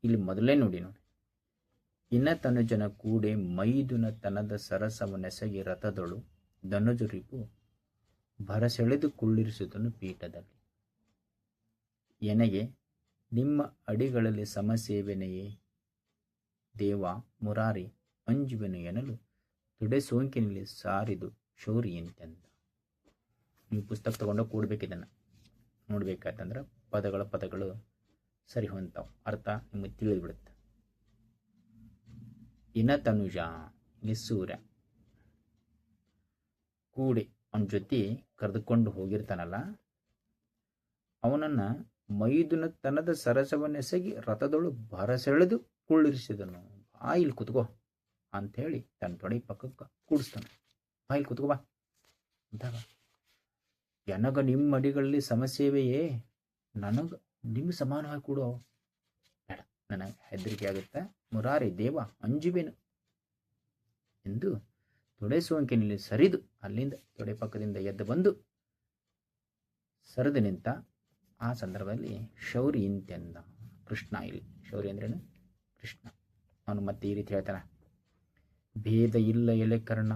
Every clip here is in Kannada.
ಇಲ್ಲಿ ಮೊದಲೇ ನೋಡಿ ಇನ್ನ ತನುಜನ ಕೂಡೆ ಮೈದುನ ತನದ ಸರಸವನೆಸಗಿ ರಥದೊಳು ಧನುಜುರಿಪು ಭರಸೆಳೆದು ಕುಳ್ಳಿರಿಸುತ್ತನು ಪೀಠದಲ್ಲಿ. ಎನಗೆ ನಿಮ್ಮ ಅಡಿಗಳಲ್ಲಿ ಸಮಸೇವೆನೆಯೇ ದೇವ ಮುರಾರಿ ಅಂಜುವೆನು ಎನ್ನಲು ತುಡೆ ಸೋಂಕಿನಲ್ಲಿ ಸಾರಿದು ಶೌರಿಯಂತೆಂದ. ನೀವು ಪುಸ್ತಕ ತಗೊಂಡು ಕೂಡ್ಬೇಕಿದ್ದನ್ನು ನೋಡ್ಬೇಕಾಯ್ತಂದ್ರೆ ಪದಗಳು ಸರಿ ಹೊಂತಾವ, ಅರ್ಥ ನಿಮಗೆ ತಿಳಿದ್ಬಿಡುತ್ತೆ. ಇನ ತನುಜ ಇಲ್ಲಿ ಸೂರ್ಯ ಕೂಡಿ ಅವನ ಜೊತೆ ಕರೆದುಕೊಂಡು ಹೋಗಿರ್ತಾನಲ್ಲ, ಅವನನ್ನ ಮೈದುನ ತನದ ಸರಸವನ್ನೆಸಗಿ ರಥದೊಳು ಭರಸೆಳೆದು ಕುಳ್ಳಿರಿಸಿದನು. ಬಾ ಇಲ್ಲಿ ಕುತ್ಕೋ ಅಂಥೇಳಿ ತನ್ನ ತೊಡೆ ಪಕ್ಕಕ್ಕೆ ಕೂಡಿಸ್ತಾನೆ. ಬಾ ಇಲ್ಲಿ ಕುತ್ಕೋ ಬಾ ಅಂದಾಗ, ಎನಗ ನಿಮ್ಮ ಅಡಿಗಳಲ್ಲಿ ಸಮಸ್ಯೆವೆಯೇ, ನನಗೆ ನಿಮ್ಮ ಸಮಾನವಾಗಿ ಕೂಡೋ ಬೇಡ, ನನಗೆ ಹೆದರಿಕೆ ಆಗುತ್ತೆ, ಮುರಾರಿ ದೇವ ಅಂಜುವೆನು ಎಂದು ತೊಡೆ ಸೋಂಕಿನಲ್ಲಿ ಸರಿದು ಅಲ್ಲಿಂದ ತೊಡೆ ಪಕ್ಕದಿಂದ ಎದ್ದು ಬಂದು ಸರಿದು ನಿಂತ. ಆ ಸಂದರ್ಭದಲ್ಲಿ ಶೌರಿ ಇಂತೆಂದ. ಕೃಷ್ಣ, ಇಲ್ಲಿ ಶೌರಿ ಅಂದ್ರೇನು? ಕೃಷ್ಣ. ಅವನು ಮತ್ತೆ ಈ ರೀತಿ ಹೇಳ್ತಾನೆ, ಭೇದ ಇಲ್ಲ ಎಲೆ ಕರ್ಣ,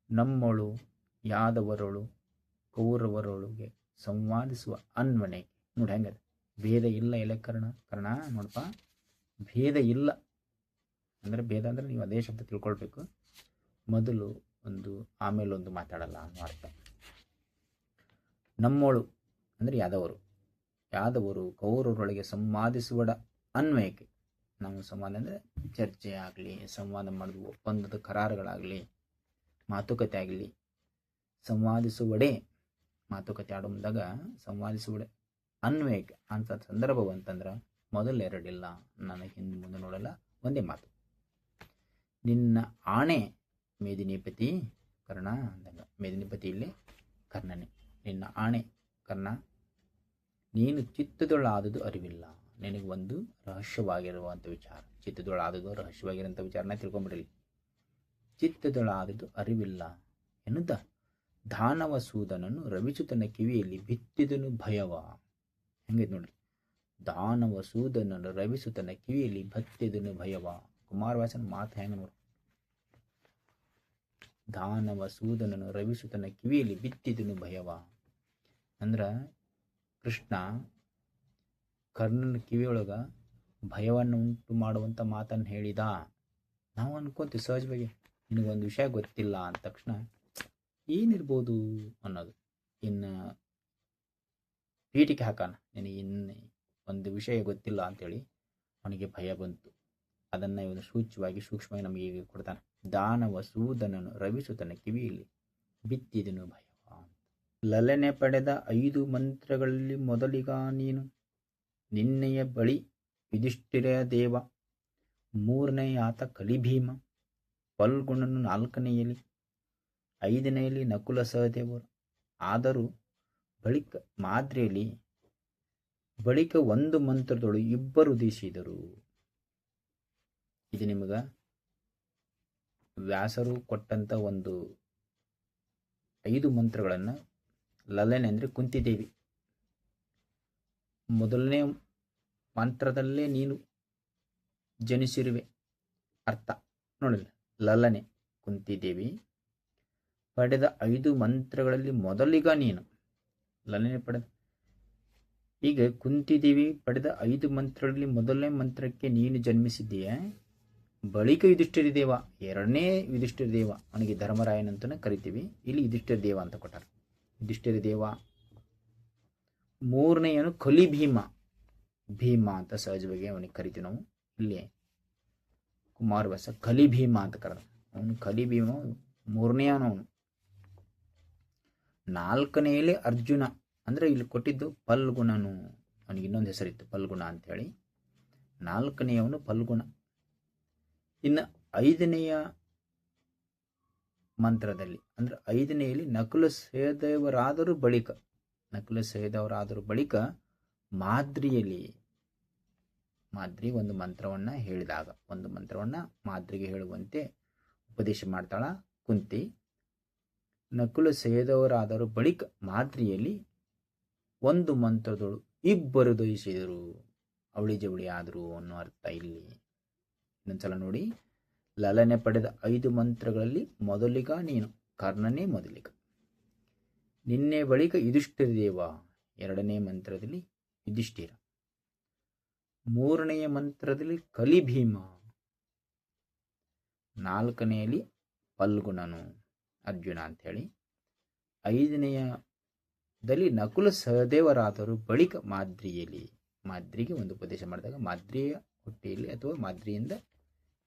ನಮ್ಮೊಳು ಯಾದವರೊಳು ಕೌರವರೊಳಗೆ ಸಂವಾದಿಸುವ ಅನ್ವನೆ. ನೋಡಿ ಹೆಂಗದ, ಭೇದ ಇಲ್ಲ ಎಲೆ ಕರ್ಣ. ಕರ್ಣ ನೋಡಪ್ಪ, ಭೇದ ಇಲ್ಲ ಅಂದರೆ, ಭೇದ ಅಂದರೆ ನೀವು ಅದೇ ಶಬ್ದ ತಿಳ್ಕೊಳ್ಬೇಕು. ಮೊದಲು ಒಂದು ಆಮೇಲೆ ಒಂದು ಮಾತಾಡಲ್ಲ ಅನ್ನೋ ಅರ್ಥ. ನಮ್ಮೋಳು ಅಂದರೆ ಯಾದವರು ಕೌರವರೊಳಗೆ ಸಂವಾದಿಸುವ ಅನ್ವಯಕ್ಕೆ. ನಾವು ಸಂವಾದ ಅಂದರೆ ಚರ್ಚೆ ಆಗಲಿ, ಸಂವಾದ ಮಾಡೋದು, ಒಪ್ಪಂದದ ಕರಾರುಗಳಾಗಲಿ, ಮಾತುಕತೆ ಆಗಲಿ, ಸಂವಾದಿಸುವಡೆ ಮಾತುಕತೆ ಆಡುವಾಗ ಸಂವಾದಿಸುವಡೆ ಅನ್ವಯಕ್ಕೆ ಅಂತ ಸಂದರ್ಭ ಅಂತಂದ್ರೆ ಮೊದಲೆರಡಿಲ್ಲ, ನನಗೆ ಹಿಂದೆ ಮುಂದೆ ನೋಡಲ್ಲ, ಒಂದೇ ಮಾತು. ನಿನ್ನ ಆಣೆ ಮೇದಿನಿಪತಿ ಕರ್ಣ ಅಂದಾಗ, ಮೇದಿನಿಪತಿ ಇಲ್ಲಿ ಕರ್ಣನೇ. ನಿನ್ನ ಆಣೆ ಕರ್ಣ, ನೀನು ಚಿತ್ತದೊಳಾದುದು ಅರಿವಿಲ್ಲ. ನಿನಗೆ ಒಂದು ರಹಸ್ಯವಾಗಿರುವಂಥ ವಿಚಾರ, ಚಿತ್ತದೊಳಾದುದು ರಹಸ್ಯವಾಗಿರುವಂಥ ವಿಚಾರನ ತಿಳ್ಕೊಂಬಿಡಲಿ. ಚಿತ್ತದೊಳಾದುದು ಅರಿವಿಲ್ಲ ಎನ್ನುತ್ತ ದಾನವ ಸೂದನನ್ನು ರವಿಸುತನ ಕಿವಿಯಲ್ಲಿ ಬಿತ್ತಿದನು ಭಯವ. ಹೆಂಗೈತೆ ನೋಡ್ರಿ, ದಾನವ ಸೂದನನ್ನು ರವಿಸುತನ ಕಿವಿಯಲ್ಲಿ ಬತ್ತಿದನು ಭಯವ. ಕುಮಾರವ್ಯಾಸನ ಮಾತು ಹೆಂಗ ನೋಡ್ರಿ, ದಾನವ ಸೂದನನ್ನು ರವಿಸುತನ ಕಿವಿಯಲ್ಲಿ ಬಿತ್ತಿದನು ಭಯವ. ಅಂದ್ರ ಕೃಷ್ಣ ಕರ್ಣನ ಕಿವಿಯೊಳಗ ಭಯವನ್ನು ಉಂಟು ಮಾಡುವಂಥ ಮಾತನ್ನು ಹೇಳಿದ. ನಾವು ಅನ್ಕೊಂತೀವಿ ಸಹಜವಾಗಿ, ನಿನಗೊಂದು ವಿಷಯ ಗೊತ್ತಿಲ್ಲ ಅಂದ ತಕ್ಷಣ ಏನಿರ್ಬೋದು ಅನ್ನೋದು. ಇನ್ನು ಪೀಠಿಕೆ ಹಾಕಾನ, ನಿನಗೆ ಇನ್ನು ಒಂದು ವಿಷಯ ಗೊತ್ತಿಲ್ಲ ಅಂತೇಳಿ ಅವನಿಗೆ ಭಯ ಬಂತು. ಅದನ್ನು ಇವನು ಸೂಕ್ಷ್ಮವಾಗಿ ನಮಗೆ ಈಗ ಕೊಡ್ತಾನೆ. ದಾನವ ಸೂದನನು ರವಿಸುತನ ಕಿವಿಯಲ್ಲಿ ಬಿತ್ತಿದನು ಭಯವ. ಲಲನೆ ಪಡೆದ 5 ಮಂತ್ರಗಳಲ್ಲಿ ಮೊದಲಿಗ ನೀನು, ನಿನ್ನೆಯ ಬಳಿ ಯುಧಿಷ್ಠಿರ ದೇವ, 3ನೇ ಆತ ಕಲಿಭೀಮ, ಫಲ್ಗುಣನು 4ನೆಯಲ್ಲಿ, 5ನೆಯಲ್ಲಿ ನಕುಲ ಸಹದೇವರು. ಆದರೂ ಬಳಿಕ ಮಾದ್ರಿಯಲ್ಲಿ ಬಳಿಕ 1 ಮಂತ್ರದೊಳು ಇಬ್ಬರು ಉದಿಸಿದರು. ಇದು ನಿಮಗೆ ವ್ಯಾಸರು ಕೊಟ್ಟಂತ ಒಂದು 5 ಮಂತ್ರಗಳನ್ನು. ಲಲನೆ ಅಂದರೆ ಕುಂತಿದೇವಿ. ಮೊದಲನೇ ಮಂತ್ರದಲ್ಲೇ ನೀನು ಜನಿಸಿರುವೆ ಅರ್ಥ ನೋಡಿಲ್ಲ. ಲಲನೆ ಕುಂತಿದೇವಿ ಪಡೆದ 5 ಮಂತ್ರಗಳಲ್ಲಿ ಮೊದಲಿಗ ನೀನು. ಲಲನೆ ಪಡೆದ, ಈಗ ಕುಂತಿದೇವಿ ಪಡೆದ 5 ಮಂತ್ರಗಳಲ್ಲಿ ಮೊದಲನೇ ಮಂತ್ರಕ್ಕೆ ನೀನು ಜನ್ಮಿಸಿದ್ದೀಯ. ಬಳಿಕ ಯುಧಿಷ್ಠಿರ ದೇವ, 2ನೇ ಯುಧಿಷ್ಠಿರ ದೇವ, ಅವನಿಗೆ ಧರ್ಮರಾಯನಂತನೇ ಕರಿತೀವಿ, ಇಲ್ಲಿ ಯುಧಿಷ್ಠಿರ ದೇವ ಅಂತ ಕೊಟ್ಟಾರ. ಯುಧಿಷ್ಠಿರ ದೇವ. 3ನೇಯನು ಕಲಿಭೀಮ, ಭೀಮ ಅಂತ ಸಹಜವಾಗಿ ಅವನಿಗೆ ಕರಿತೀವಿ ನಾವು. ಇಲ್ಲಿ ಕುಮಾರವ್ಯಾಸ ಕಲಿಭೀಮ ಅಂತ ಕರೆದ. ಅವನು ಕಲಿಭೀಮ 3ನೇಯವನು ಅವನು. 4ನೆಯಲ್ಲಿ ಅರ್ಜುನ ಅಂದರೆ ಇಲ್ಲಿ ಕೊಟ್ಟಿದ್ದು ಫಲ್ಗುಣನು. ಅವನಿಗೆ ಇನ್ನೊಂದು ಹೆಸರಿತ್ತು ಫಲ್ಗುಣ ಅಂಥೇಳಿ. 4ನೇಯವನು ಫಲ್ಗುಣ. ಇನ್ನು 5ನೇಯ ಮಂತ್ರದಲ್ಲಿ ಅಂದರೆ 5ನೇಯಲ್ಲಿ ನಕುಲ ಸಹದೇವರಾದರೂ ಬಳಿಕ ಮಾದ್ರಿಯಲ್ಲಿ, ಮಾದ್ರಿ ಒಂದು ಮಂತ್ರವನ್ನು ಹೇಳಿದಾಗ, ಒಂದು ಮಂತ್ರವನ್ನು ಮಾದ್ರಿಗೆ ಹೇಳುವಂತೆ ಉಪದೇಶ ಮಾಡ್ತಾಳ ಕುಂತಿ. ನಕುಲ ಸಹದೇವರಾದರೂ ಬಳಿಕ ಮಾದ್ರಿಯಲ್ಲಿ 1 ಮಂತ್ರದೊಳು ಇಬ್ಬರು ದಯಿಸಿದರು. ಅವಳಿ ಜವಳಿ ಆದರು ಅನ್ನೋ ಅರ್ಥ ಇಲ್ಲಿ. ಇನ್ನೊಂದ್ಸಲ ನೋಡಿ, ಲಲನೆ ಪಡೆದ 5 ಮಂತ್ರಗಳಲ್ಲಿ ಮೊದಲಿಗ ನೀನು, ಕರ್ಣನೇ ಮೊದಲಿಗ. ನಿನ್ನೆ ಬಳಿಕ ಯುಧಿಷ್ಠಿರ ದೇವ, 2ನೇ ಮಂತ್ರದಲ್ಲಿ ಯುಧಿಷ್ಠಿರ. 3ನೆಯ ಮಂತ್ರದಲ್ಲಿ ಕಲಿಭೀಮ. 4ನೆಯಲ್ಲಿ ಫಲ್ಗುಣನು, ಅರ್ಜುನ ಅಂಥೇಳಿ. 5ನೇಯದಲ್ಲಿ ನಕುಲ ಸಹದೇವರಾದರು. ಬಳಿಕ ಮಾದ್ರಿಯಲ್ಲಿ, ಮಾದ್ರಿಗೆ ಒಂದು ಉಪದೇಶ ಮಾಡಿದಾಗ ಮಾದ್ರಿಯ ಹೊಟ್ಟೆಯಲ್ಲಿ ಅಥವಾ ಮಾದ್ರಿಯಿಂದ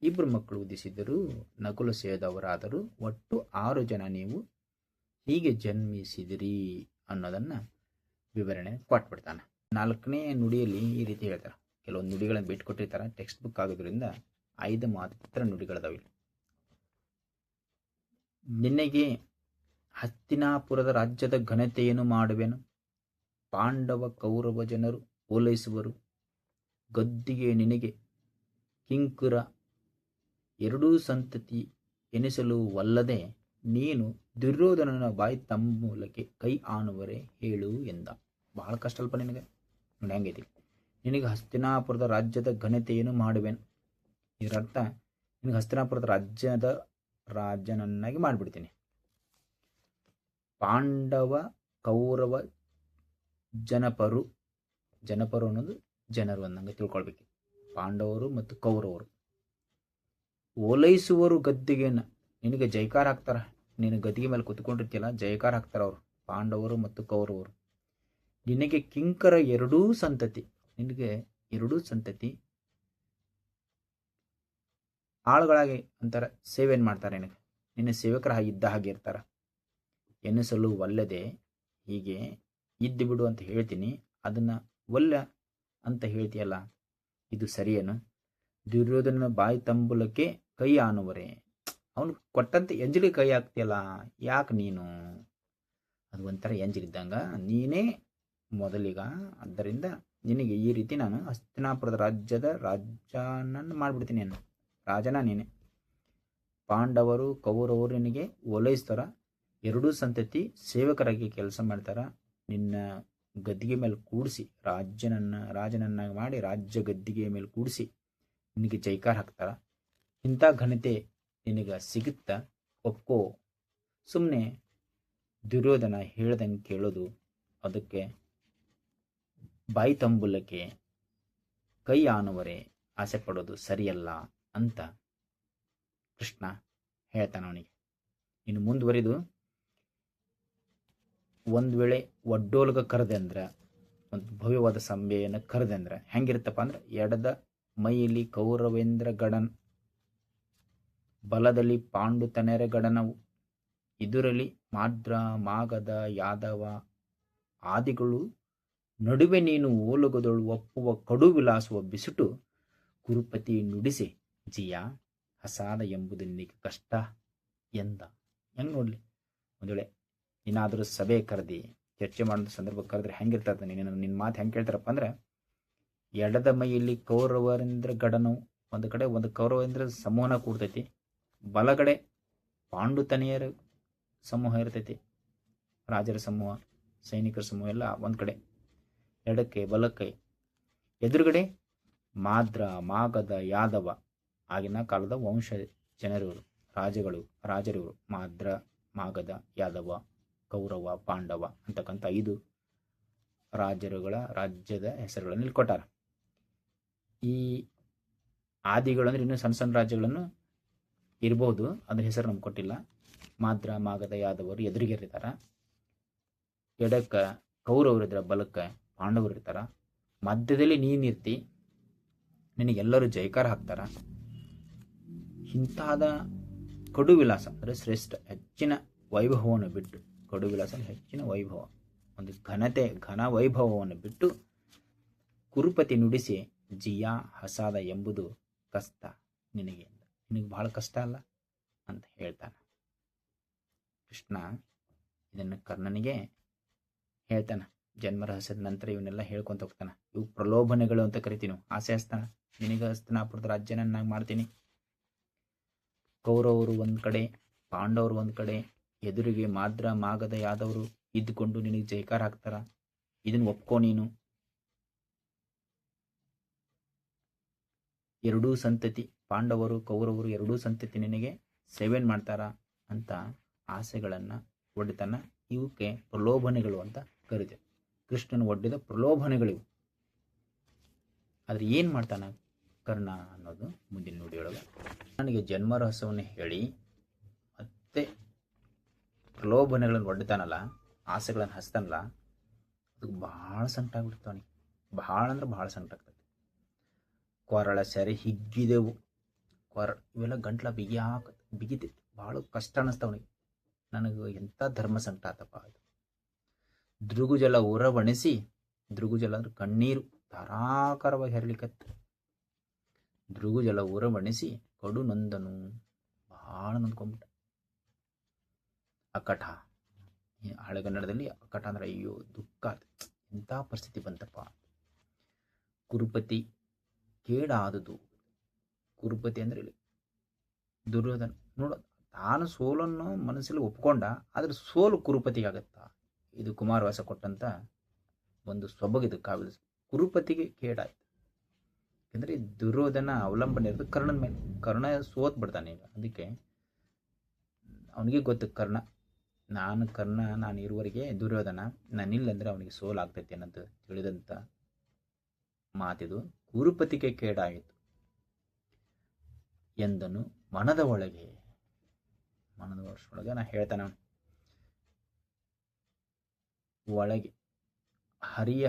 2 ಮಕ್ಕಳು ಉದಿಸಿದರು. ನಕುಲ ಸಹದೇವರಾದರು. ಒಟ್ಟು 6 ಜನ ನೀವು ಹೀಗೆ ಜನ್ಮಿಸಿದಿರಿ ಅನ್ನೋದನ್ನು ವಿವರಣೆ ಕೊಟ್ಬಿಡ್ತಾನೆ. 4ನೇ ನುಡಿಯಲ್ಲಿ ಈ ರೀತಿ ಹೇಳ್ತಾರೆ. ಕೆಲವೊಂದು ನುಡಿಗಳನ್ನು ಬಿಟ್ಕೊಟ್ಟಿರ್ತಾರೆ, ಟೆಕ್ಸ್ಟ್ ಬುಕ್ ಆಗೋದ್ರಿಂದ 5 ಮಾತ್ರ ನುಡಿಗಳದಾವೆ. ನಿನಗೆ ಹಸ್ತಿನಾಪುರದ ರಾಜ್ಯದ ಘನತೆಯನ್ನು ಮಾಡುವೆನು. ಪಾಂಡವ ಕೌರವ ಜನರು ಓಲೈಸುವರು. ಗದ್ದಿಗೆ ನಿನಗೆ ಕಿಂಕುರ 2 ಸಂತತಿ ಎನಿಸಲು ವಲ್ಲದೆ, ನೀನು ದುರ್ಯೋಧನನ ಬಾಯಿ ತಂಬೂಲಕ್ಕೆ ಕೈ ಆನುವರೆ ಹೇಳು ಎಂದ. ಬಹಳ ಕಷ್ಟ ಅಲ್ಪ ನಿನಗೆ. ನೋಡಿ ಹೆಂಗೈತಿ. ನಿನಗೆ ಹಸ್ತಿನಾಪುರದ ರಾಜ್ಯದ ಘನತೆಯನ್ನು ಮಾಡುವೆನು. ಇದರರ್ಥ ನಿನಗೆ ಹಸ್ತಿನಾಪುರದ ರಾಜ್ಯದ ರಾಜನನ್ನಾಗಿ ಮಾಡಿಬಿಡ್ತೀನಿ. ಪಾಂಡವ ಕೌರವ ಜನಪರು, ಜನಪರು ಅನ್ನೋದು ಜನರು ಅನ್ನಂಗೆ ತಿಳ್ಕೊಳ್ಬೇಕು. ಪಾಂಡವರು ಮತ್ತು ಕೌರವರು ಓಲೈಸುವರು. ಗದ್ದಿಗೆಯನ್ನು ನಿನಗೆ ಜೈಕಾರ ಹಾಕ್ತಾರ. ನೀನು ಗದ್ದಿಗೆ ಮೇಲೆ ಕುತ್ಕೊಂಡಿರ್ತಿಯಲ್ಲ, ಜೈಕಾರ ಹಾಕ್ತಾರ ಅವರು, ಪಾಂಡವರು ಮತ್ತು ಕೌರವರು. ನಿನಗೆ ಕಿಂಕರ 2 ಸಂತತಿ, ನಿನಗೆ 2 ಸಂತತಿ ಆಳುಗಳಾಗಿ ಅಂತಾರ, ಸೇವೆಯನ್ನು ಮಾಡ್ತಾರೆ. ನಿನ್ನ ಸೇವಕರ ಇದ್ದ ಹಾಗೆ ಇರ್ತಾರ. ಎನಿಸಲು ಒಲ್ಲದೆ, ಹೀಗೆ ಇದ್ದು ಬಿಡು ಅಂತ ಹೇಳ್ತೀನಿ, ಅದನ್ನು ಒಲ್ಲ ಅಂತ ಹೇಳ್ತೀಯಲ್ಲ, ಇದು ಸರಿಯೇನು? ದುರ್ಯೋಧನ ಬಾಯಿ ತಂಬುಲಕ್ಕೆ ಕೈ ಆನುವರೆ, ಅವನು ಕೊಟ್ಟಂತೆ ಎಂಜಲಿಗೆ ಕೈ ಹಾಕ್ತಿಯಲ್ಲ, ಯಾಕೆ ನೀನು? ಅದು ಒಂಥರ ಎಂಜಲಿದ್ದಂಗ, ನೀನೇ ಮೊದಲಿಗ. ಆದ್ದರಿಂದ ನಿನಗೆ ಈ ರೀತಿ ನಾನು ಹಸ್ತಿನಾಪುರದ ರಾಜ್ಯದ ರಾಜನನ್ನು ಮಾಡಿಬಿಡ್ತೀನಿ. ರಾಜನ ನೀನೆ. ಪಾಂಡವರು ಕೌರವರು ನಿನಗೆ ಓಲೈಸ್ತಾರ. 2 ಸಂತತಿ ಸೇವಕರಾಗಿ ಕೆಲಸ ಮಾಡ್ತಾರ. ನಿನ್ನ ಗದ್ದಿಗೆ ಮೇಲೆ ಕೂಡಿಸಿ, ರಾಜನನ್ನಾಗಿ ಮಾಡಿ ರಾಜ್ಯ ಗದ್ದಿಗೆ ಮೇಲೆ ಕೂಡಿಸಿ ನಿನಗೆ ಜೈಕಾರ ಹಾಕ್ತಾರ. ಇಂಥ ಘನತೆ ನಿನಗೆ ಸಿಗುತ್ತಾ? ಒಪ್ಕೋ. ಸುಮ್ಮನೆ ದುರ್ಯೋಧನ ಹೇಳ್ದಂಗೆ ಕೇಳೋದು, ಅದಕ್ಕೆ ಬಾಯಿ ತಂಬುಲಕ್ಕೆ ಕೈ ಆನುವರೆ ಆಸೆ ಪಡೋದು ಸರಿಯಲ್ಲ ಅಂತ ಕೃಷ್ಣ ಹೇಳ್ತಾನೆ ಅವನಿಗೆ. ಇನ್ನು ಮುಂದುವರಿದು, ಒಂದು ವೇಳೆ ಒಡ್ಡೋಲ್ಗ ಕರೆದೆ ಅಂದ್ರೆ, ಒಂದು ಭವ್ಯವಾದ ಸಭೆಯನ್ನು ಕರೆದೆ ಅಂದ್ರೆ ಹೆಂಗಿರುತ್ತಪ್ಪ ಅಂದ್ರೆ, ಎಡದ ಮೈಯಲ್ಲಿ ಕೌರವೇಂದ್ರ ಗಡನ್, ಬಲದಲ್ಲಿ ಪಾಂಡುತನೆರ ಗಡನವು, ಇದರಲ್ಲಿ ಮಾದ್ರ ಮಾಗದ ಯಾದವ ಆದಿಗಳು, ನಡುವೆ ನೀನು ಓಲುಗದಳು ಒಪ್ಪುವ ಕಡು ವಿಲಾಸುವ ಬಿಸಿಟು, ಕುರುಪತಿ ನುಡಿಸಿ ಜಿಯ ಹಸಾದ ಎಂಬುದು ನಿನಗೆ ಕಷ್ಟ ಎಂದ. ಹೆಂಗೆ ನೋಡಲಿ, ಒಂದು ವೇಳೆ ನೀನಾದರೂ ಸಭೆ ಕರೆದಿ ಚರ್ಚೆ ಮಾಡೋ ಸಂದರ್ಭ ಕರೆದ್ರೆ ಹೆಂಗಿರ್ತದೆ? ನಿನ್ನ ಮಾತು ಹೆಂಗೆ ಕೇಳ್ತಾರಪ್ಪ ಅಂದ್ರೆ, ಎಡದ ಮೈಯಲ್ಲಿ ಕೌರವೇಂದ್ರ ಗಡನು, ಒಂದು ಕಡೆ ಒಂದು ಕೌರವೇಂದ್ರ ಸಮೂಹನ ಕೂಡ್ತೈತಿ, ಬಲಗಡೆ ಪಾಂಡುತನೆಯರ ಸಮೂಹ ಇರ್ತೈತಿ, ರಾಜರ ಸಮೂಹ, ಸೈನಿಕರ ಸಮೂಹ ಎಲ್ಲ ಒಂದು ಕಡೆ, ಎಡಕ್ಕೆ ಬಲಕ್ಕೆ. ಎದುರುಗಡೆ ಮಾದ್ರ ಮಾಗದ ಯಾದವ, ಆಗಿನ ಕಾಲದ ವಂಶ ಜನರಿವರು, ರಾಜರಿವರು. ಮಾದ್ರ ಮಾಗದ ಯಾದವ ಕೌರವ ಪಾಂಡವ ಅಂತಕ್ಕಂಥ 5 ರಾಜರುಗಳ ರಾಜ್ಯದ ಹೆಸರುಗಳನ್ನು ಇಲ್ಲಿ ಕೊಟ್ಟಾರ. ಈ ಆದಿಗಳು ಅಂದ್ರೆ ಇನ್ನೂ ಸಣ್ಣ ಸಣ್ಣ ರಾಜ್ಯಗಳನ್ನು ಇರ್ಬೋದು, ಅದ್ರ ಹೆಸರು ನಮ್ಗೆ ಕೊಟ್ಟಿಲ್ಲ. ಮಾದ್ರ ಮಾಗದ ಯಾದವರು ಎದುರಿಗಿರ್ತಾರ, ಎಡಕ್ಕೆ ಕೌರವರು ಇದ್ರೆ ಬಲಕ್ಕೆ ಪಾಂಡವರು ಇರ್ತಾರ, ಮಧ್ಯದಲ್ಲಿ ನೀನಿರ್ತಿ, ನಿನಗೆಲ್ಲರೂ ಜೈಕಾರ ಹಾಕ್ತಾರ. ಇಂತಹದ ಕಡು ವಿಲಾಸ ಅಂದರೆ ಶ್ರೇಷ್ಠ ಹೆಚ್ಚಿನ ವೈಭವವನ್ನು ಬಿಟ್ಟು, ಕಡು ವಿಲಾಸ ಹೆಚ್ಚಿನ ವೈಭವ, ಒಂದು ಘನ ವೈಭವವನ್ನು ಬಿಟ್ಟು ಕುರುಪತಿ ನುಡಿಸಿ ಜಿಯಾ ಹಸಾದ ಎಂಬುದು ಕಷ್ಟ ನಿನಗೆ ಬಹಳ ಕಷ್ಟ ಅಲ್ಲ ಅಂತ ಹೇಳ್ತಾನೆ ಕೃಷ್ಣ. ಇದನ್ನು ಕರ್ಣನಿಗೆ ಹೇಳ್ತಾನೆ. ಜನ್ಮ ರಹಸ್ಯದ ನಂತರ ಇವನ್ನೆಲ್ಲ ಹೇಳ್ಕೊಂತ ಹೋಗ್ತಾನೆ. ಇವು ಪ್ರಲೋಭನೆಗಳು ಅಂತ ಕರಿತೀವಿ ನಾವು. ಆಸೆ ಹಸ್ತಾನ, ನಿನಗೆ ಹಸ್ತಿನಾಪುರದ ರಾಜ್ಯನನ್ನಾಗಿ ಮಾಡ್ತೀನಿ. ಕೌರವರು ಒಂದು ಕಡೆ, ಪಾಂಡವರು ಒಂದು ಕಡೆ, ಎದುರಿಗೆ ಮಾದ್ರ ಮಾಗದ ಯಾದವರು ಇದ್ದುಕೊಂಡು ನಿನಗೆ ಜೈಕಾರ ಹಾಕ್ತಾರ. ಇದನ್ನು ಒಪ್ಕೋ ನೀನು. ಎರಡೂ ಸಂತತಿ, ಪಾಂಡವರು ಕೌರವರು ಎರಡೂ ಸಂತತಿ ನಿನಗೆ ಸೇವೆಯನ್ನು ಮಾಡ್ತಾರ ಅಂತ ಆಸೆಗಳನ್ನು ಒಡ್ಡಿತನ, ಇವಕ್ಕೆ ಪ್ರಲೋಭನೆಗಳು ಅಂತ ಕರೀತೇವೆ. ಕೃಷ್ಣನು ಒಡ್ಡಿದ ಪ್ರಲೋಭನೆಗಳಿವು. ಆದರೆ ಏನು ಮಾಡ್ತಾನೆ ಕರ್ಣ ಅನ್ನೋದು ಮುಂದಿನ ನುಡಿಯೊಳಗೆ. ನನಗೆ ಜನ್ಮ ರಹಸ್ಯವನ್ನು ಹೇಳಿ ಮತ್ತೆ ಪ್ರಲೋಭನೆಗಳನ್ನು ಒಡ್ತಾನಲ್ಲ, ಆಸೆಗಳನ್ನು ಹಚ್ತಾನಲ್ಲ, ಅದಕ್ಕೆ ಭಾಳ ಸಂಕಟ ಆಗ್ಬಿಡ್ತು ಅವನಿಗೆ. ಭಾಳ ಅಂದ್ರೆ ಭಾಳ ಸಂಕಟ ಆಗ್ತದೆ. ಕೊರಳ ಸೆರೆ ಹಿಗ್ಗಿದೆವು. ಇವೆಲ್ಲ ಗಂಟ್ಲ ಬಿಗಿತೈತಿ. ಭಾಳ ಕಷ್ಟ ಅನ್ನಿಸ್ತಾವನಿಗೆ. ನನಗೆ ಎಂಥ ಧರ್ಮ ಸಂಕಟ ಆತಪ್ಪ ಅದು. ದೃಗುಜಲ ಉರವಣಿಸಿ, ದೃಗುಜಲ ಅಂದ್ರೆ ಕಣ್ಣೀರು ಧಾರಾಕಾರವಾಗಿ ಹರಿಲಿಕತ್ತು. ದೃಗುಜಲ ಉರವಣಿಸಿ ಕಡು ನೊಂದನು, ಭಾಳ ನೊಂದ್ಕೊಂಡ್ಬಿಟ್ಟ. ಅಕಟ, ಹಳೆಗನ್ನಡದಲ್ಲಿ ಅಕಟ ಅಂದ್ರೆ ಅಯ್ಯೋ ದುಃಖ, ಎಂಥ ಪರಿಸ್ಥಿತಿ ಬಂತಪ್ಪ. ಕುರುಪತಿ ಕೇಡಾದುದು. ಕುರುಪತಿ ಅಂದ್ರೆ ಇಲ್ಲಿ ದುರ್ಯೋಧನ ನೋಡ, ತಾನು ಸೋಲನ್ನು ಮನಸ್ಸಲ್ಲಿ ಒಪ್ಕೊಂಡ, ಆದ್ರೆ ಸೋಲು ಕುರುಪತಿಗಾಗತ್ತಾ? ಇದು ಕುಮಾರವ್ಯಾಸ ಕೊಟ್ಟಂತ ಒಂದು ಸೊಬಗಿದು ಕಾವ್ಯದ. ಕುರುಪತಿಗೆ ಕೇಡಾಯ್ತು. ಯಾಕಂದ್ರೆ ದುರ್ಯೋಧನ ಅವಲಂಬನೆ ಇರೋದು ಕರ್ಣನ ಮೇಲೆ. ಕರ್ಣ ಸೋತ್ ಬಿಡ್ತಾನೆ ಈಗ. ಅದಕ್ಕೆ ಅವನಿಗೆ ಗೊತ್ತು ಕರ್ಣ, ನಾನು ಇರುವವರೆಗೆ ದುರ್ಯೋಧನ, ನಾನಿಲ್ಲಂದ್ರೆ ಅವನಿಗೆ ಸೋಲಾಗ್ತೈತಿ ಅನ್ನೋದು ತಿಳಿದಂಥ ಮಾತಿದು. ಕುರುಪತಿಗೆ ಕೇಡಾಯಿತು ಎಂದನು ಮನದ ಒಳಗೆ. ಮನದ ವರ್ಷದೊಳಗೆ ನಾ ಹೇಳ್ತಾನೆ, ಒಳಗೆ ಹರಿಯ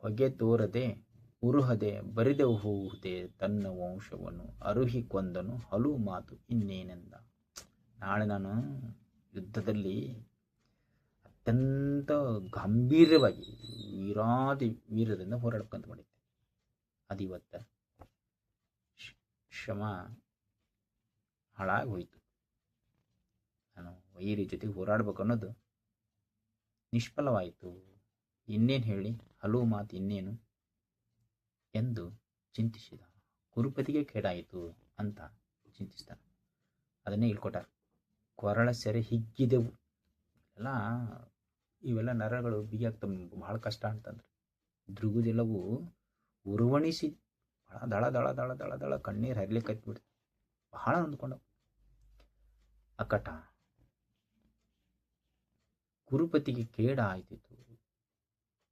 ಹೊಗೆ ತೋರದೆ ಉರುಹದೆ ಬರಿದೆ ಹೋಗುವುದೇ ತನ್ನ ವಂಶವನ್ನು ಅರುಹಿ ಕೊಂದನು ಹಲವು ಮಾತು ಇನ್ನೇನೆಂದ. ನಾಳೆ ನಾನು ಯುದ್ಧದಲ್ಲಿ ಅತ್ಯಂತ ಗಂಭೀರವಾಗಿ ವೀರದಿಂದ ಹೋರಾಡ್ಕೊಂತ ಮಾಡಿದ್ದೆ. ಅದು ಇವತ್ತ ಶ್ರಮ ಹಾಳಾಗಿ ಹೋಯಿತು. ನಾನು ವೈರಿ ಜೊತೆಗೆ ಹೋರಾಡ್ಬೇಕು ಅನ್ನೋದು ನಿಷ್ಫಲವಾಯಿತು. ಇನ್ನೇನು ಹೇಳಿ, ಹಲವು ಮಾತು ಇನ್ನೇನು ಎಂದು ಚಿಂತಿಸಿದ. ಕುರುಪತಿಗೆ ಕೇಡಾಯಿತು ಅಂತ ಚಿಂತಿಸ್ತಾನೆ. ಅದನ್ನೇ ಹೇಳ್ಕೊಟ್ಟಾರ. ಕೊರಳ ಸೆರೆ ಹಿಗ್ಗಿದೆವು. ಇವೆಲ್ಲ ನರಗಳು ಬಿಗಿಯಾಗ್ತವೆ, ಬಹಳ ಕಷ್ಟ ಅಂತಂದ್ರೆ. ದೃಗುದೆಲ್ಲವೂ ಉರುವಣಿಸಿ ಬಹಳ ದಳ ದಳ ದಳ ದಳ ದಳ ಕಣ್ಣೀರು ಹರಿಲಿಕ್ಕೆ ಹತ್ಬಿಡ್ತು. ಬಹಳ ಅಂದ್ಕೊಂಡವು. ಅಕಟ ಕುರುಪತಿಗೆ ಕೇಡಾಯ್ತಿತ್ತು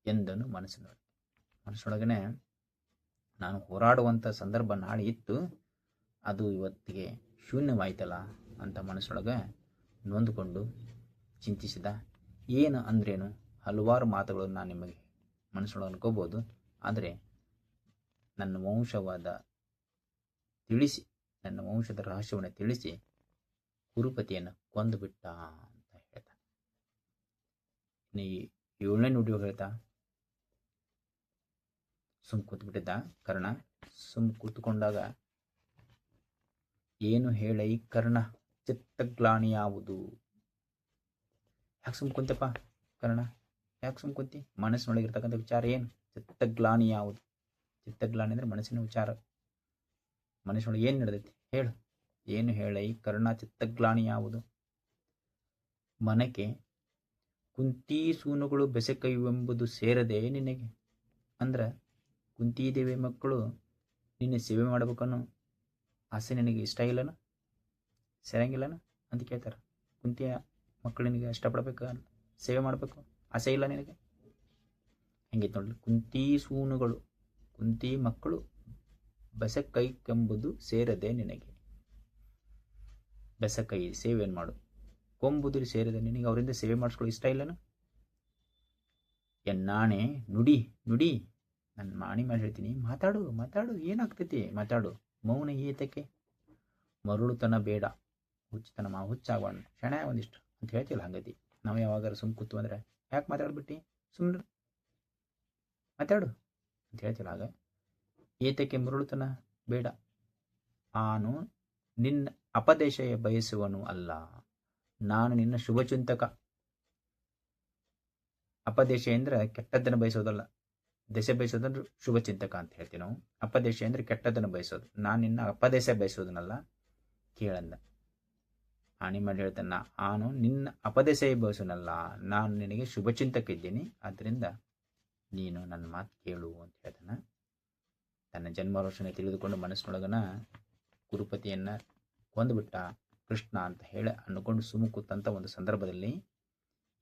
ಎಂದನು ಮನಸ್ಸೊಳಗನೆ ನಾನು ಹೋರಾಡುವಂಥ ಸಂದರ್ಭ ನಾಳೆ ಇತ್ತು, ಅದು ಇವತ್ತಿಗೆ ಶೂನ್ಯವಾಯ್ತಲ್ಲ ಅಂತ ಮನಸ್ಸೊಳಗೆ ನೊಂದುಕೊಂಡು ಚಿಂತಿಸಿದ. ಏನು ಅಂದ್ರೇನು, ಹಲವಾರು ಮಾತುಗಳನ್ನು ನಾನು ನಿಮಗೆ ಮನಸ್ಸೊಳಗೆ ಅನ್ಕೋಬೋದು. ಆದರೆ ನನ್ನ ವಂಶದ ರಹಸ್ಯವನ್ನು ತಿಳಿಸಿ ಕುರುಪತಿಯನ್ನು ಕೊಂದುಬಿಟ್ಟ ಅಂತ ಹೇಳ್ತಾ. ಇನ್ನು 7ನೇ ನುಡಿಯೊಳಗೆ ಹೇಳ್ತಾ, ಸುಮ್ ಕೂತ್ಬಿಟ್ಟಿದ್ದ ಕರ್ಣ. ಸುಮ್ ಕೂತ್ಕೊಂಡಾಗ ಏನು ಹೇಳೈ ಕರ್ಣ ಚಿತ್ತಗ್ಲಾನಿಯಾವುದು. ಯಾಕೆ ಸುಮ್ ಕುಂತಪ್ಪ ಕರ್ಣ, ಯಾಕೆ ಸುಮ್ ಕುಂತಿ? ಮನಸ್ಸಿನೊಳಗಿರ್ತಕ್ಕಂಥ ವಿಚಾರ ಏನು? ಚಿತ್ತಗ್ಲಾನಿಯಾವುದು. ಚಿತ್ತಗ್ಲಾನಿ ಅಂದ್ರೆ ಮನಸ್ಸಿನ ವಿಚಾರ. ಮನಸ್ಸಿನೊಳಗೆ ಏನು ನಡೆದೈತಿ ಹೇಳು. ಏನು ಹೇಳೈ ಕರ್ಣ ಚಿತ್ತಗ್ಲಾನಿಯಾವುದು. ಮನಕ್ಕೆ ಕುಂತಿ ಸೂನುಗಳು ಬೆಸೆಕೈವೆಂಬುದು ಸೇರದೆ ನಿನಗೆ. ಅಂದ್ರೆ ಕುಂತಿದೇವಿ ಮಕ್ಕಳು ನಿನ್ನೆ ಸೇವೆ ಮಾಡ್ಬೇಕನ್ನೋ ಆಸೆ ನಿನಗೆ ಇಷ್ಟ ಇಲ್ಲನ, ಸೇರಂಗಿಲ್ಲನ ಅಂತ ಕೇಳ್ತಾರೆ. ಕುಂತಿಯ ಮಕ್ಕಳು ನಿನಗೆ ಇಷ್ಟಪಡಬೇಕು, ಸೇವೆ ಮಾಡಬೇಕು ಆಸೆ ಇಲ್ಲ ನಿನಗೆ? ಹೆಂಗೈತೆ ನೋಡ್ರಿ. ಕುಂತಿ ಸೂನುಗಳು, ಕುಂತಿ ಮಕ್ಕಳು ಬೆಸಕೈಕೆಂಬುದು ಸೇರದೆ ನಿನಗೆ. ಬೆಸಕೈ ಸೇವೆಯನ್ನು ಮಾಡು, ಕೊಂಬುದು ಸೇರಿದೆ ನಿನಗೆ ಅವರಿಂದ ಸೇವೆ ಮಾಡಿಸ್ಕೊಳ್ಳೋ ಇಷ್ಟ ಇಲ್ಲನ? ಎನ್ನಾಣೆ ನುಡಿ ನುಡಿ, ನನ್ನ ಮಾಣಿ ಮೇಲೆ ಹೇಳ್ತೀನಿ, ಮಾತಾಡು ಮಾತಾಡು, ಏನಾಗ್ತೈತಿ ಮಾತಾಡು. ಮೌನ ಏತಕ್ಕೆ? ಮರುಳುತನ ಬೇಡ, ಹುಚ್ಚುತನ ಹುಚ್ಚಾಗೋಣ, ಕ್ಷಣ ಒಂದಿಷ್ಟು ಅಂತ ಹೇಳ್ತಿಲ್ಲ. ಹಂಗತಿ ನಾವು ಯಾವಾಗಾರ ಸುಮ್ ಕೂತು ಅಂದ್ರೆ ಯಾಕೆ ಮಾತಾಡ್ಬಿಟ್ಟು ಸುಮ್ಮನೆ ಮಾತಾಡು ಅಂತ ಹೇಳ್ತಿಲ್ಲ. ಆಗ ಏತಕ್ಕೆ ಮರುಳುತನ ಬೇಡ, ನಾನು ನಿನ್ನ ಅಪದೇಶ ಬಯಸುವನು ಅಲ್ಲ, ನಾನು ನಿನ್ನ ಶುಭಚಿಂತಕ. ಅಪದೇಶ ಅಂದ್ರೆ ಕೆಟ್ಟದ್ದನ್ನು ಬಯಸೋದಲ್ಲ, ದಶೆ ಬಯಸೋದಂದ್ರೆ ಶುಭಚಿಂತಕ ಅಂತ ಹೇಳ್ತೀವಿ ನಾವು. ಅಪದೇಶ ಅಂದ್ರೆ ಕೆಟ್ಟದ್ದನ್ನು ಬಯಸೋದು. ನಾನು ನಿನ್ನ ಅಪದೇಶ ಬಯಸೋದನ್ನಲ್ಲ ಕೇಳಂದ. ಆಣಿ ಮಾಡಿ ಹೇಳ್ತಾನೆ, ನಾನು ನಿನ್ನ ಅಪದೇಶ ಬಯಸೋನಲ್ಲ, ನಾನು ನಿನಗೆ ಶುಭಚಿಂತಕ ಇದ್ದೀನಿ, ಆದ್ದರಿಂದ ನೀನು ನನ್ನ ಮಾತು ಕೇಳು ಅಂತ ಹೇಳ್ತಾನೆ. ತನ್ನ ಜನ್ಮರೋಷಣೆ ತಿಳಿದುಕೊಂಡು ಮನಸ್ಸಿನೊಳಗನ ಕುರುಪತಿಯನ್ನು ಕೊಂದುಬಿಟ್ಟ ಕೃಷ್ಣ ಅಂತ ಹೇಳಿ ಅಂದುಕೊಂಡು ಸುಮ್ಮ ಕೂತಂಥ ಒಂದು ಸಂದರ್ಭದಲ್ಲಿ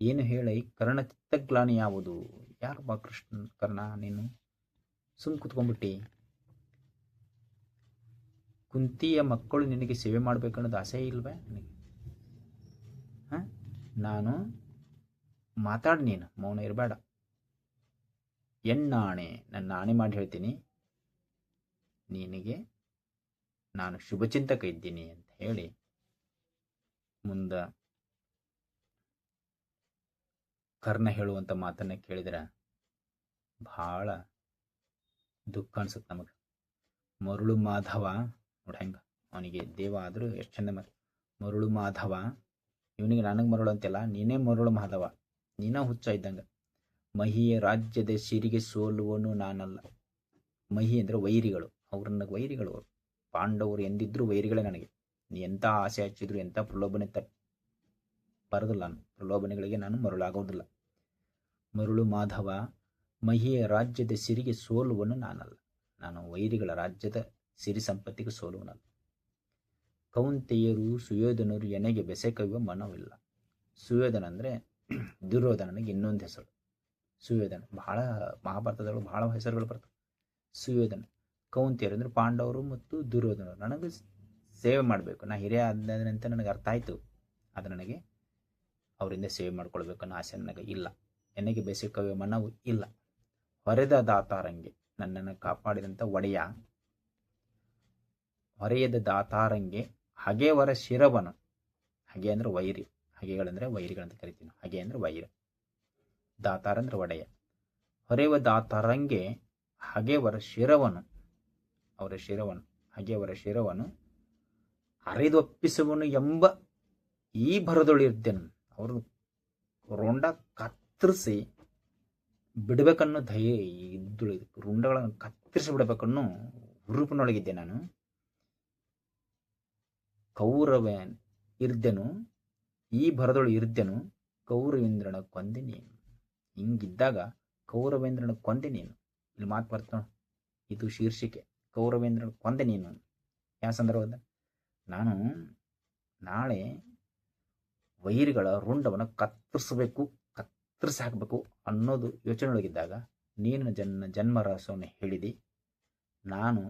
ಏನು ಹೇಳಿ ಕರ್ಣ ಚಿತ್ತಗ್ಲಾನಿ ಯಾವುದು, ಯಾರು ಬಾ ಕೃಷ್ಣ ಕರ್ಣ ನೀನು ಸುಮ್ಮ ಕೂತ್ಕೊಂಡ್ಬಿಟ್ಟು ಕುಂತಿಯ ಮಕ್ಕಳು ನಿನಗೆ ಸೇವೆ ಮಾಡಬೇಕನ್ನೋದು ಆಸೆ ಇಲ್ವೇ ನನಗೆ? ನಾನು ಮಾತಾಡಿ, ನೀನು ಮೌನ ಇರಬೇಡ. ಎಣ್ಣಾಣೆ, ನನ್ನ ಆಣೆ ಮಾಡಿ ಹೇಳ್ತೀನಿ, ನಿನಗೆ ನಾನು ಶುಭಚಿಂತಕ ಇದ್ದೀನಿ ಅಂತ ಹೇಳಿ ಮುಂದೆ ಕರ್ಣ ಹೇಳುವಂಥ ಮಾತನ್ನ ಕೇಳಿದ್ರೆ ಭಾಳ ದುಃಖ ಅನ್ಸುತ್ತೆ ನಮಗೆ. ಮರುಳು ಮಾಧವ ನೋಡಿ ಹೆಂಗ, ಅವನಿಗೆ ದೇವ ಆದರೂ ಎಷ್ಟು ಚಂದ ಮರುಳು ಮಾಧವ, ಇವನಿಗೆ ನನಗೆ ಮರುಳು ಅಂತೆಲ್ಲ, ನೀನೇ ಮರುಳು ಮಾಧವ, ನೀನ ಹುಚ್ಚ ಇದ್ದಂಗೆ. ಮಹಿಯ ರಾಜ್ಯದ ಸಿರಿಗೆ ಸೋಲುವನು ನಾನಲ್ಲ. ಮಹಿ ಅಂದರೆ ವೈರಿಗಳು, ಅವ್ರನ್ನ ವೈರಿಗಳು ಅವರು. ಪಾಂಡವರು ಎಂದಿದ್ರು ವೈರಿಗಳೇ ನನಗೆ. ನೀ ಎಂಥ ಆಸೆ ಹಚ್ಚಿದ್ರು, ಎಂಥ ಪ್ರಲೋಭನೆ ಬರೋದಿಲ್ಲ, ನಾನು ಪ್ರಲೋಭನೆಗಳಿಗೆ ನಾನು ಮರುಳಾಗೋದಿಲ್ಲ. ಮರುಳು ಮಾಧವ, ಮಹಿಯ ರಾಜ್ಯದ ಸಿರಿಗೆ ಸೋಲುವನು ನಾನಲ್ಲ. ನಾನು ವೈರಿಗಳ ರಾಜ್ಯದ ಸಿರಿ ಸಂಪತ್ತಿಗೆ ಸೋಲುವನಲ್ಲ. ಕೌಂತೆಯರು ಸುಯೋಧನರು ಎನೆಗೆ ಬೆಸೆಕವ್ವ ಮನವಿಲ್ಲ. ಸುಯೋಧನ ಅಂದರೆ ದುರ್ಯೋಧನನಿಗೆ ಇನ್ನೊಂದು ಹೆಸರು ಸುಯೋಧನ. ಬಹಳ ಮಹಾಭಾರತದೊಳಗೆ ಬಹಳ ಹೆಸರುಗಳು ಬರ್ತವೆ. ಸುಯೋಧನ. ಕೌಂತೆಯರು ಅಂದರೆ ಪಾಂಡವರು ಮತ್ತು ದುರ್ಯೋಧನರು ನನಗೆ ಸೇವೆ ಮಾಡಬೇಕು, ನಾ ಹಿರಿಯ ಆದಂತ ನನಗೆ ಅರ್ಥ ಆಯಿತು. ಅದು ನನಗೆ ಅವರಿಂದ ಸೇವೆ ಮಾಡ್ಕೊಳ್ಬೇಕು ಅನ್ನೋ ಆಸೆ ನನಗೆ ಇಲ್ಲ. ಎನೆಗೆ ಬೆಸೆಕವ್ವ ಮನವು ಇಲ್ಲ. ಹೊರೆದ ದಾತಾರಂಗೆ, ನನ್ನನ್ನು ಕಾಪಾಡಿದಂಥ ಒಡೆಯ. ಹೊರೆಯದ ದಾತಾರಂಗೆ ಹಗೆವರ ಶಿರವನು. ಹಗೆ ಅಂದರೆ ವೈರಿ, ಹಗೆಗಳಂದರೆ ವೈರಿಗಳಂತ ಕರಿತೀವಿ. ಹಗೆ ಅಂದರೆ ವೈರ, ದಾತಾರ ಅಂದರೆ ಒಡೆಯ. ಹೊರೆಯುವ ದಾತಾರಂಗೆ ಹಗೆವರ ಶಿರವನು, ಅವರ ಶಿರವನು, ಹಗೆಯವರ ಶಿರವನು ಅರೆದೊಪ್ಪಿಸುವನು ಎಂಬ ಈ ಭರದೊಳಿರ್ದೆನು. ಅವರು ರುಂಡ ಕತ್ತರಿಸಿ ಬಿಡಬೇಕನ್ನೋ ಧೈರ್ಯ ಇದ್ದು, ರುಂಡಗಳನ್ನು ಕತ್ತರಿಸಿ ಬಿಡಬೇಕನ್ನೋ ಹುರುಪಿನೊಳಗಿದ್ದೆ ನಾನು. ಕೌರವ ಇರ್ದೆನು, ಈ ಭರದೊಳು ಇರ್ದೆನು, ಕೌರವೇಂದ್ರನ ಕೊಂದೆ ನೀನು. ಹಿಂಗಿದ್ದಾಗ ಕೌರವೇಂದ್ರನ ಕೊಂದೆ ನೀನು. ಇಲ್ಲಿ ಮಾತು ಬರ್ತಾವ, ಇದು ಶೀರ್ಷಿಕೆ. ಕೌರವೇಂದ್ರನ ಕೊಂದೆ ನೀನು. ಯಾವ ಸಂದರ್ಭದ? ನಾನು ನಾಳೆ ವೈರಿಗಳ ರುಂಡವನ್ನು ಕತ್ತರಿಸಬೇಕು, ಕತ್ತರಿಸಿ ಹಾಕಬೇಕು ಅನ್ನೋದು ಯೋಚನೆ ಒಳಗಿದ್ದಾಗ ನೀನು ಜನ್ಮ ರಹಸ್ಯವನ್ನು ಹೇಳಿದಿ. ನಾನು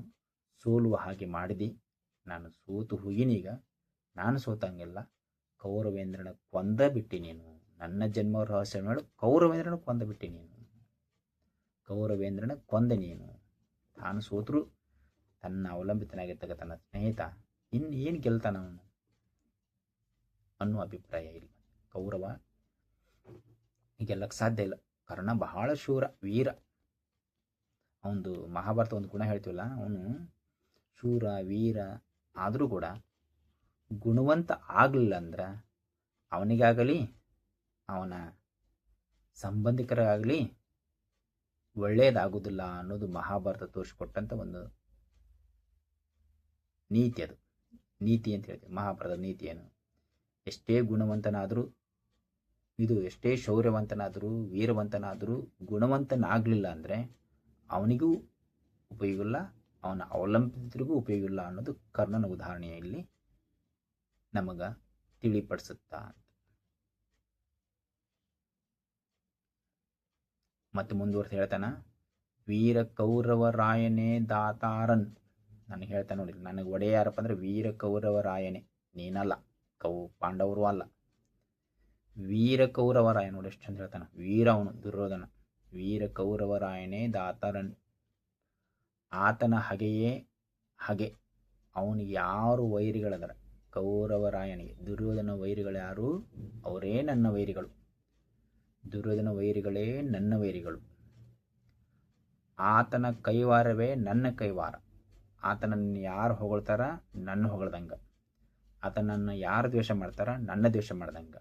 ಸೋಲುವ ಹಾಗೆ ಮಾಡಿದಿ. ನಾನು ಸೋತು ಹೋಗಿನೀಗ. ನಾನು ಸೋತಂಗೆಲ್ಲ ಕೌರವೇಂದ್ರನ ಕೊಂದ ಬಿಟ್ಟಿ ನೀನು. ನನ್ನ ಜನ್ಮ ರಹಸ್ಯ ಹೇಳು, ಕೌರವೇಂದ್ರನ ಕೊಂದ ಬಿಟ್ಟಿ ನೀನು. ಕೌರವೇಂದ್ರನ ಕೊಂದೆ ನೀನು. ತಾನು ಸೋತರು ತನ್ನ ಅವಲಂಬಿತನಾಗಿದ್ದಾಗ ತನ್ನ ಸ್ನೇಹಿತ ಇನ್ನು ಏನು ಗೆಲ್ತಾನ ಅವನು ಅನ್ನೋ ಅಭಿಪ್ರಾಯ ಇಲ್ಲ. ಕೌರವ ಈಗೆಲ್ಲಕ್ಕೆ ಸಾಧ್ಯ ಇಲ್ಲ. ಕರ್ಣ ಬಹಳ ಶೂರ, ವೀರ. ಅವನದು ಮಹಾಭಾರತ ಒಂದು ಗುಣ ಹೇಳ್ತೀವಲ್ಲ, ಅವನು ಶೂರ ವೀರ ಆದರೂ ಕೂಡ ಗುಣವಂತ ಆಗಲಿಲ್ಲ ಅಂದ್ರೆ ಅವನಿಗಾಗಲಿ ಅವನ ಸಂಬಂಧಿಕರಾಗಲಿ ಒಳ್ಳೆಯದಾಗುವುದಿಲ್ಲ ಅನ್ನೋದು ಮಹಾಭಾರತ ತೋರಿಸಿಕೊಟ್ಟಂಥ ಒಂದು ನೀತಿ. ಅದು ನೀತಿ ಅಂತ ಹೇಳ್ತೀವಿ. ಮಹಾಭಾರತದ ನೀತಿ ಏನು? ಎಷ್ಟೇ ಗುಣವಂತನಾದರೂ, ಎಷ್ಟೇ ಶೌರ್ಯವಂತನಾದರೂ, ವೀರವಂತನಾದರೂ ಗುಣವಂತನಾಗಲಿಲ್ಲ ಅಂದರೆ ಅವನಿಗೂ ಉಪಯೋಗ ಇಲ್ಲ, ಅವನ ಅವಲಂಬಿತರಿಗೂ ಉಪಯೋಗ ಇಲ್ಲ ಅನ್ನೋದು ಕರ್ಣನ ಉದಾಹರಣೆಯಲ್ಲಿ ನಮಗೆ ತಿಳಿಪಡಿಸುತ್ತಾ. ಮತ್ತೆ ಮುಂದುವರೆದು ಹೇಳ್ತಾನ, ವೀರ ಕೌರವರಾಯನೇ ದಾತಾರನ್. ನನಗೆ ಹೇಳ್ತಾನೆ ನೋಡಿ, ನನಗೆ ಒಡೆಯ ಯಾರಪ್ಪ ಅಂದರೆ ವೀರ ಕೌರವರಾಯನೇ, ನೀನಲ್ಲ, ಪಾಂಡವರು ಅಲ್ಲ. ವೀರ ಕೌರವರಾಯ ನೋಡಿ ಎಷ್ಟು ಚಂದ ಹೇಳ್ತಾನೆ. ವೀರ ಅವನು ದುರ್ಯೋಧನ. ವೀರ ಕೌರವರಾಯನೇ ದಾತಾರನ್. ಆತನ ಹಗೆಯೇ ಹಗೆ. ಅವನಿಗೆ ಯಾರು ವೈರಿಗಳದರ? ಕೌರವರಾಯನಿಗೆ. ದುರ್ಯೋಧನ ವೈರಿಗಳು ಯಾರು? ಅವರೇ ನನ್ನ ವೈರಿಗಳು. ದುರ್ಯೋಧನ ವೈರಿಗಳೇ ನನ್ನ ವೈರಿಗಳು. ಆತನ ಕೈವಾರವೇ ನನ್ನ ಕೈವಾರ. ಆತನನ್ನು ಯಾರು ಹೊಗಳ್ತಾರ ನನ್ನ ಹೊಗಳ್ದಂಗೆ. ಆತನನ್ನು ಯಾರು ದ್ವೇಷ ಮಾಡ್ತಾರ ನನ್ನ ದ್ವೇಷ ಮಾಡ್ದಂಗೆ.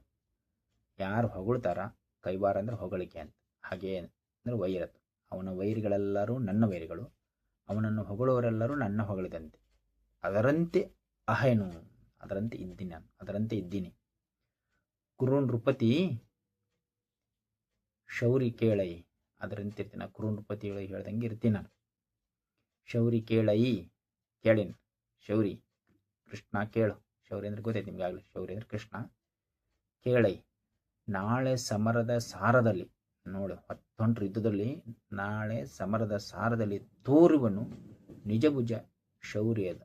ಯಾರು ಹೊಗಳ್ತಾರ, ಕೈವಾರ ಅಂದರೆ ಹೊಗಳಿಕೆ ಅಂತ, ಹಾಗೆ ಅಂದರೆ ವೈರತ್. ಅವನ ವೈರಿಗಳೆಲ್ಲರೂ ನನ್ನ ವೈರಿಗಳು, ಅವನನ್ನು ಹೊಗಳುವವರೆಲ್ಲರೂ ನನ್ನ ಹೊಗಳಿದಂತೆ. ಅದರಂತೆ ಅಹೇನು, ಅದರಂತೆ ಇದ್ದೀನಿ ನಾನು, ಅದರಂತೆ ಇದ್ದೀನಿ. ಕುರು ನೃಪತಿ ಶೌರಿ ಕೇಳೈ, ಅದರಂತೆ ಇರ್ತೀನಿ. ಕುರು ನೃಪತಿ ಹೇಳ್ದಂಗೆ ಇರ್ತೀನಿ ನಾನು. ಶೌರಿ ಕೇಳೈ, ಕೇಳೇನು ಶೌರಿ, ಕೃಷ್ಣ ಕೇಳು. ಶೌರಿ ಅಂದ್ರೆ ಗೊತ್ತೈತೆ ನಿಮ್ಗಾಗಲಿ, ಶೌರಿ ಅಂದ್ರೆ ಕೃಷ್ಣ. ಕೇಳೈ, ನಾಳೆ ಸಮರದ ಸಾರದಲ್ಲಿ, ನೋಡು ಹೊತ್ತೊಂಟ್ರ ಯುದ್ಧದಲ್ಲಿ ನಾಳೆ ಸಮರದ ಸಾರದಲ್ಲಿ ತೋರುವನು ನಿಜಭುಜ ಶೌರ್ಯ ಅದ.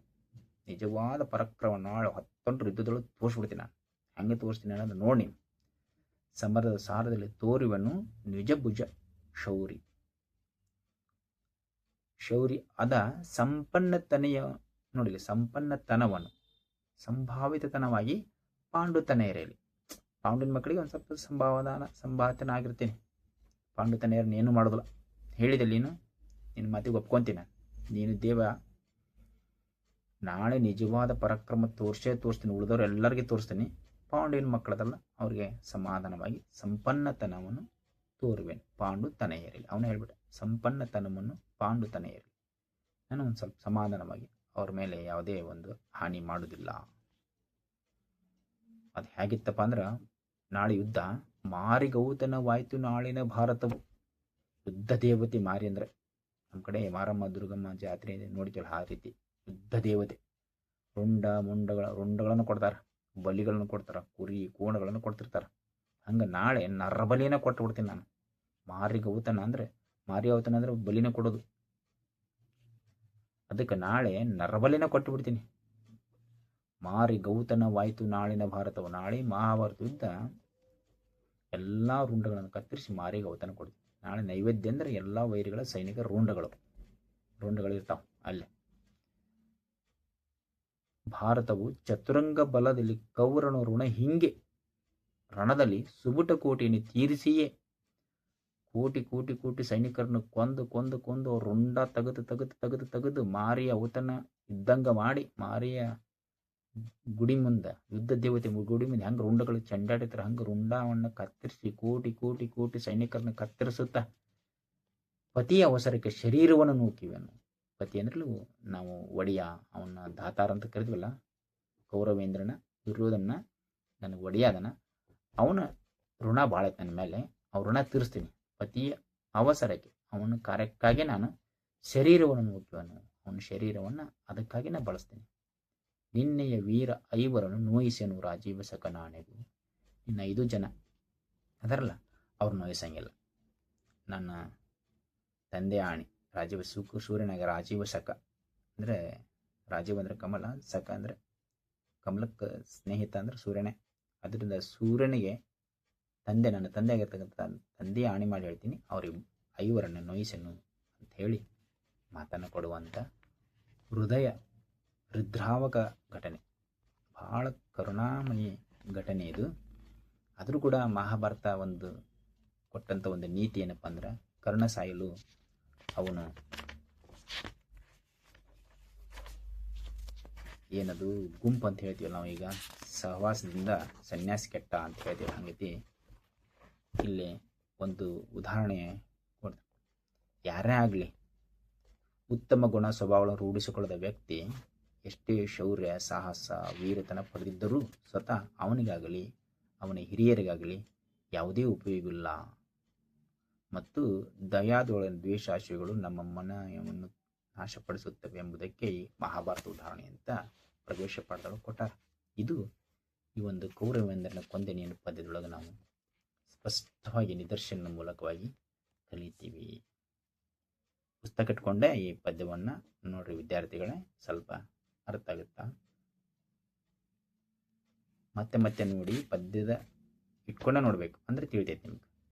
ನಿಜವಾದ ಪರಾಕ್ರಮ ನಾಳೆ ಹೊತ್ತೊಂಟ್ರ ಯುದ್ಧದೊಳಗೆ ತೋರಿಸ್ಬಿಡ್ತೀನಿ ನಾನು. ಹೆಂಗೆ ತೋರಿಸ್ತೀನಿ ಅನ್ನೋದು ನೋಡಿ. ಸಮರದ ಸಾರದಲ್ಲಿ ತೋರುವನು ನಿಜಭುಜ ಶೌರಿ. ಶೌರಿ ಅದ ಸಂಪನ್ನತನೆಯ, ನೋಡಿಲಿ ಸಂಪನ್ನತನವನ್ನು ಸಂಭಾವಿತತನವಾಗಿ ಪಾಂಡುತನೆಯರಲ್ಲಿ. ಪಾಂಡುವಿನ ಮಕ್ಕಳಿಗೆ ಒಂದು ಸ್ವಲ್ಪ ಸಂಭಾವಿತನ ಆಗಿರ್ತೀನಿ. ಪಾಂಡುತನೆಯರನ್ನ ಏನು ಮಾಡೋದಿಲ್ಲ. ಹೇಳಿದಲ್ಲಿ ನೀನು ನಿನ್ನ ಮಾತಿಗೆ ಒಪ್ಕೊಂತೀನಿ. ನೀನು ದೇವ, ನಾಳೆ ನಿಜವಾದ ಪರಾಕ್ರಮ ತೋರಿಸ್ತೀನಿ. ಉಳಿದವ್ರು ಎಲ್ಲರಿಗೂ ತೋರಿಸ್ತೀನಿ. ಪಾಂಡುವಿನ ಮಕ್ಕಳದಲ್ಲ, ಅವ್ರಿಗೆ ಸಮಾಧಾನವಾಗಿ ಸಂಪನ್ನತನವನ್ನು ತೋರುವೆನು ಪಾಂಡುತನೆಯರಲ್ಲಿ. ಅವನು ಹೇಳ್ಬಿಟ್ಟೆ, ಸಂಪನ್ನತನವನ್ನು ಪಾಂಡುತನೆಯರಲ್ಲಿ. ನಾನು ಒಂದು ಸ್ವಲ್ಪ ಸಮಾಧಾನವಾಗಿ ಅವ್ರ ಮೇಲೆ ಯಾವುದೇ ಒಂದು ಹಾನಿ ಮಾಡೋದಿಲ್ಲ. ಅದು ಹೇಗಿತ್ತಪ್ಪ ಅಂದ್ರೆ, ನಾಳೆ ಯುದ್ಧ ಮಾರಿಗೌತನವಾಯ್ತು ನಾಳಿನ ಭಾರತವು. ಯುದ್ಧ ದೇವತೆ ಮಾರಿ ಅಂದ್ರೆ, ನಮ್ಮ ಕಡೆ ಮಾರಮ್ಮ ದುರ್ಗಮ್ಮ ಜಾತ್ರೆ ಇದೆ ನೋಡ್ತೀವಲ್ಲ, ಆ ರೀತಿ ಯುದ್ಧ ದೇವತೆ. ರುಂಡಗಳನ್ನು ಕೊಡ್ತಾರೆ, ಬಲಿಗಳನ್ನು ಕೊಡ್ತಾರೆ, ಕುರಿ ಕೋಣಗಳನ್ನು ಕೊಡ್ತಿರ್ತಾರೆ. ಹಂಗೆ ನಾಳೆ ನರಬಲಿನ ಕೊಟ್ಟು ಬಿಡ್ತೀನಿ ನಾನು. ಮಾರಿಗೌತನ ಅಂದ್ರೆ ಬಲಿನ ಕೊಡೋದು. ಅದಕ್ಕೆ ನಾಳೆ ನರಬಲಿನ ಕೊಟ್ಟು ಬಿಡ್ತೀನಿ. ಮಾರಿಗೌತನವಾಯ್ತು ನಾಳಿನ ಭಾರತವು. ನಾಳೆ ಮಹಾಭಾರತ ಯುದ್ಧ ಎಲ್ಲ ರುಂಡಗಳನ್ನು ಕತ್ತರಿಸಿ ಮಾರಿಗೌತನ ಕೊಡ್ತೀನಿ. ನಾಳೆ ನೈವೇದ್ಯ ಅಂದರೆ ಎಲ್ಲ ವೈರಿಗಳ ಸೈನಿಕ ರುಂಡಗಳು ಇರ್ತಾವೆ ಅಲ್ಲೇ. ಭಾರತವು ಚತುರಂಗ ಬಲದಲ್ಲಿ ಕೌರವನ ಋಣ ಹಿಂಗೆ ರಣದಲ್ಲಿ ಸುಬುಟ ಕೋಟಿಯನ್ನು ತೀರಿಸಿಯೇ ಕೋಟಿ ಕೋಟಿ ಕೋಟಿ ಸೈನಿಕರನ್ನು ಕೊಂದು ಅವ್ರ ರುಂಡ ತೆಗೆದು ಮಾರಿಯ ಔತಣ ಇದ್ದಂಗ ಮಾಡಿ, ಮಾರಿಯ ಗುಡಿ ಮುಂದೆ, ಯುದ್ಧ ದೇವತೆ ಗುಡಿ ಮುಂದೆ ಹೆಂಗೆ ರುಂಡಗಳು ಚಂಡಾಡಿತಾರೆ ಹಂಗೆ ರುಂಡವನ್ನು ಕತ್ತರಿಸಿ ಕೋಟಿ ಕೋಟಿ ಕೋಟಿ ಸೈನಿಕರನ್ನು ಕತ್ತರಿಸುತ್ತಾ ಪತಿಯ ಅವಸರಕ್ಕೆ ಶರೀರವನ್ನು ನೂಕಿವನು. ಪತಿ ಅಂದ್ರೆ ನಾವು ಒಡೆಯ, ಅವನ ದಾತಾರ ಅಂತ ಕರಿದ್ವಲ್ಲ, ಕೌರವೇಂದ್ರನ ದುರ್ಯೋಧನ ನನಗೆ ಒಡೆಯಾದನ, ಅವನ ಋಣ ಭಾಳ ಐತೆ ನನ್ನ ಮೇಲೆ. ಅವ್ರ ಋಣ ತೀರಿಸ್ತೀನಿ. ಪತಿಯ ಅವಸರಕ್ಕೆ, ಅವನ ಕಾರ್ಯಕ್ಕಾಗಿ ನಾನು ಶರೀರವನ್ನು ನೂಕಿವನು. ಅವನ ಶರೀರವನ್ನು ಅದಕ್ಕಾಗಿ ನಾನು ಬಳಸ್ತೀನಿ. ನಿನ್ನೆಯ ವೀರ ಐವರನ್ನು ನೋಯಿಸೆನು ರಾಜೀವ ಸಕನಾಣೆಗೂ. ಇನ್ನು 5 ಜನ ಅದರಲ್ಲ, ಅವ್ರು ನೋಯಿಸಂಗಿಲ್ಲ. ನನ್ನ ತಂದೆ ಆಣಿ, ಸೂರ್ಯನಾಗ ರಾಜೀವ ಸಕ ಅಂದರೆ, ರಾಜೀವ್ ಅಂದರೆ ಕಮಲ, ಸಕ ಅಂದರೆ ಕಮಲಕ್ಕೆ ಸ್ನೇಹಿತ ಅಂದ್ರೆ ಸೂರ್ಯನೇ. ಅದರಿಂದ ಸೂರ್ಯನಿಗೆ ನನ್ನ ತಂದೆ ಆಗಿರ್ತಕ್ಕಂಥ ತಂದೆ ಆಣಿ ಮಾಡಿ ಹೇಳ್ತೀನಿ, ಅವ್ರಿಗೆ 5ರನ್ನು ನೋಯಿಸೆನು ಅಂತ ಹೇಳಿ ಮಾತನ್ನು ಕೊಡುವಂಥ ಹೃದ್ರಾವಕ ಘಟನೆ. ಬಹಳ ಕರುಣಾಮಯಿ ಘಟನೆ ಇದು. ಆದರೂ ಕೂಡ ಮಹಾಭಾರತ ಕೊಟ್ಟಂಥ ಒಂದು ನೀತಿ ಏನಪ್ಪ ಅಂದ್ರೆ, ಕರ್ಣ ಸಾಯಲು ಅವನು ಏನದು ಗುಂಪು ಅಂತ ಹೇಳ್ತೀವಲ್ಲ ನಾವು, ಈಗ ಸಹವಾಸದಿಂದ ಸನ್ಯಾಸಿ ಕೆಟ್ಟ ಅಂತ ಹೇಳ್ತೀವಿ. ಹಂಗೈತಿ ಇಲ್ಲಿ ಒಂದು ಉದಾಹರಣೆ ಕೊಡ್ತೀನಿ. ಯಾರೇ ಆಗಲಿ ಉತ್ತಮ ಗುಣ ಸ್ವಭಾವಗಳನ್ನು ರೂಢಿಸಿಕೊಳ್ಳದ ವ್ಯಕ್ತಿ ಎಷ್ಟೇ ಶೌರ್ಯ ಸಾಹಸ ವೀರತನ ಪಡೆದಿದ್ದರೂ ಸ್ವತಃ ಅವನಿಗಾಗಲಿ ಅವನ ಹಿರಿಯರಿಗಾಗಲಿ ಯಾವುದೇ ಉಪಯೋಗವಿಲ್ಲ. ಮತ್ತು ದಯಾದೊಳಗಿನ ದ್ವೇಷಾಶಯಗಳು ನಮ್ಮ ಮನವನ್ನು ನಾಶಪಡಿಸುತ್ತವೆ ಎಂಬುದಕ್ಕೆ ಈ ಮಹಾಭಾರತ ಉದಾಹರಣೆ ಅಂತ ಪ್ರವೇಶ ಪಾಠದೊಳಗೆ ಕೊಟ್ಟಾರ. ಇದು ಈ ಒಂದು ಕೌರವೇಂದ್ರನ ಕೊಂದೆನೆಯನ್ನು ಪದ್ಯದೊಳಗೆ ನಾವು ಸ್ಪಷ್ಟವಾಗಿ ನಿದರ್ಶನ ಮೂಲಕವಾಗಿ ಕಲಿತೀವಿ. ಪುಸ್ತಕ ಇಟ್ಕೊಂಡೆ ಈ ಪದ್ಯವನ್ನು ನೋಡ್ರಿ ವಿದ್ಯಾರ್ಥಿಗಳೇ, ಸ್ವಲ್ಪ ಅರ್ಥ ಆಗುತ್ತಾ. ಮತ್ತೆ ನೋಡಿ ಪದ್ಯದ ಇಟ್ಕೊಂಡೆ ನೋಡ್ಬೇಕು ಅಂದ್ರೆ ತಿಳಿತೈತೆ ನಿಮ್ಗೆ.